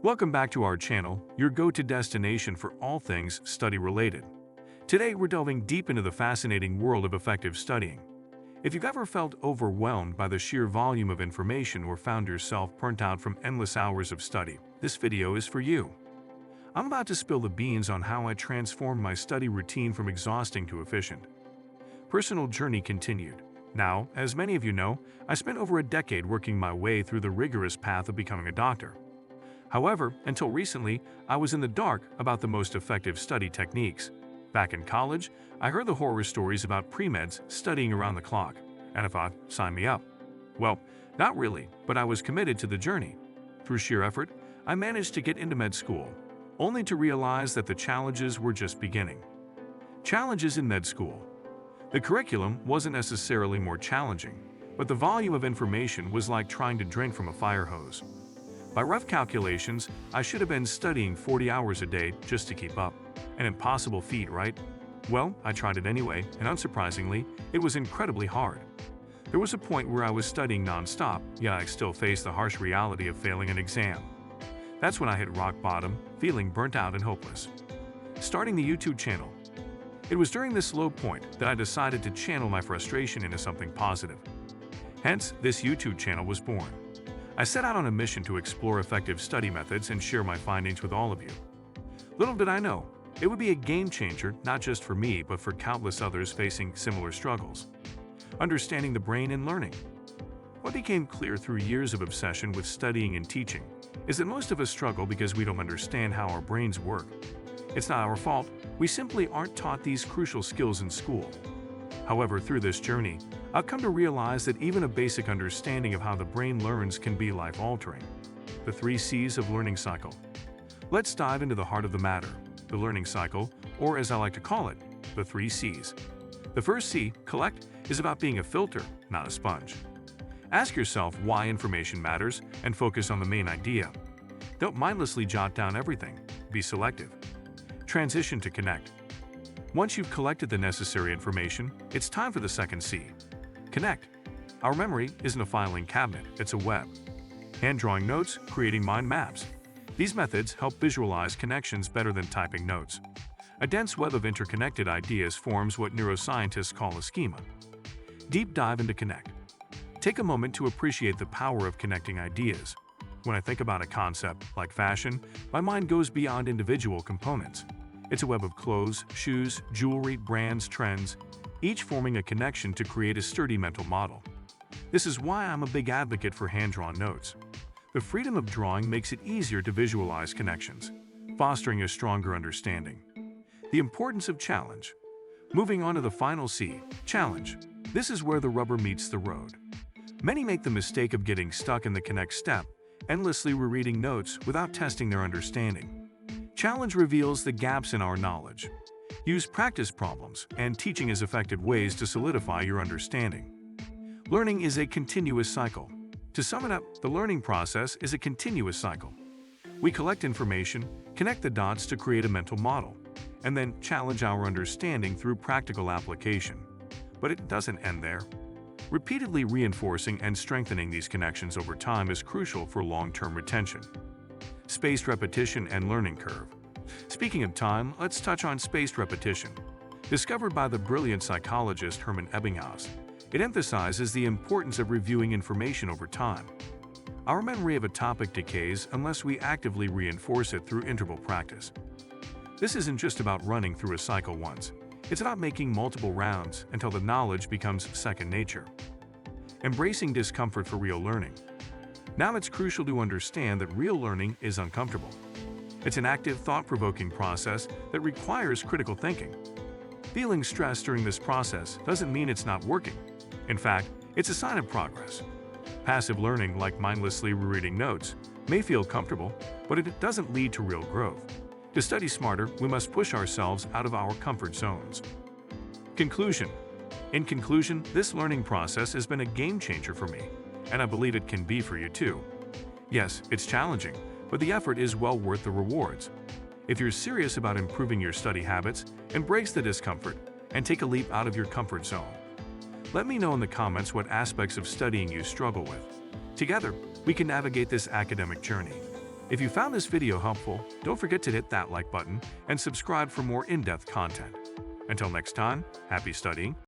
Welcome back to our channel, your go-to destination for all things study-related. Today, we're delving deep into the fascinating world of effective studying. If you've ever felt overwhelmed by the sheer volume of information or found yourself burnt out from endless hours of study, this video is for you. I'm about to spill the beans on how I transformed my study routine from exhausting to efficient. Personal journey continued. Now, as many of you know, I spent over a decade working my way through the rigorous path of becoming a doctor. However, until recently, I was in the dark about the most effective study techniques. Back in college, I heard the horror stories about pre-meds studying around the clock, and I thought, sign me up. Well, not really, but I was committed to the journey. Through sheer effort, I managed to get into med school, only to realize that the challenges were just beginning. Challenges in med school. The curriculum wasn't necessarily more challenging, but the volume of information was like trying to drink from a fire hose. By rough calculations, I should have been studying 40 hours a day just to keep up. An impossible feat, right? Well, I tried it anyway, and unsurprisingly, it was incredibly hard. There was a point where I was studying non-stop, yet I still faced the harsh reality of failing an exam. That's when I hit rock bottom, feeling burnt out and hopeless. Starting the YouTube channel. It was during this low point that I decided to channel my frustration into something positive. Hence, this YouTube channel was born. I set out on a mission to explore effective study methods and share my findings with all of you. Little did I know, it would be a game changer not just for me but for countless others facing similar struggles. Understanding the brain and learning. What became clear through years of obsession with studying and teaching is that most of us struggle because we don't understand how our brains work. It's not our fault, we simply aren't taught these crucial skills in school. However, through this journey, I've come to realize that even a basic understanding of how the brain learns can be life-altering. The 3 C's of learning cycle. Let's dive into the heart of the matter, the learning cycle, or as I like to call it, the 3 C's. The first C, collect, is about being a filter, not a sponge. Ask yourself why information matters and focus on the main idea. Don't mindlessly jot down everything. Be selective. Transition to connect. Once you've collected the necessary information, it's time for the second C. Connect. Our memory isn't a filing cabinet, it's a web. Hand-drawing notes, creating mind maps. These methods help visualize connections better than typing notes. A dense web of interconnected ideas forms what neuroscientists call a schema. Deep dive into connect. Take a moment to appreciate the power of connecting ideas. When I think about a concept, like fashion, my mind goes beyond individual components. It's a web of clothes, shoes, jewelry, brands, trends, each forming a connection to create a sturdy mental model. This is why I'm a big advocate for hand-drawn notes. The freedom of drawing makes it easier to visualize connections, fostering a stronger understanding. The importance of challenge. Moving on to the final C, challenge. This is where the rubber meets the road. Many make the mistake of getting stuck in the connect step, endlessly rereading notes without testing their understanding. Challenge reveals the gaps in our knowledge. Use practice problems and teaching as effective ways to solidify your understanding. Learning is a continuous cycle. To sum it up, the learning process is a continuous cycle. We collect information, connect the dots to create a mental model, and then challenge our understanding through practical application. But it doesn't end there. Repeatedly reinforcing and strengthening these connections over time is crucial for long-term retention. Spaced repetition and learning curve. Speaking of time, let's touch on spaced repetition. Discovered by the brilliant psychologist Hermann Ebbinghaus, it emphasizes the importance of reviewing information over time. Our memory of a topic decays unless we actively reinforce it through interval practice. This isn't just about running through a cycle once. It's about making multiple rounds until the knowledge becomes second nature. Embracing discomfort for real learning. Now it's crucial to understand that real learning is uncomfortable. It's an active, thought-provoking process that requires critical thinking. Feeling stressed during this process doesn't mean it's not working. In fact, it's a sign of progress. Passive learning, like mindlessly rereading notes, may feel comfortable, but it doesn't lead to real growth. To study smarter, we must push ourselves out of our comfort zones. Conclusion. In conclusion, this learning process has been a game changer for me, and I believe it can be for you too. Yes, it's challenging, but the effort is well worth the rewards. If you're serious about improving your study habits, embrace the discomfort and take a leap out of your comfort zone. Let me know in the comments what aspects of studying you struggle with. Together, we can navigate this academic journey. If you found this video helpful, don't forget to hit that like button and subscribe for more in-depth content. Until next time, happy studying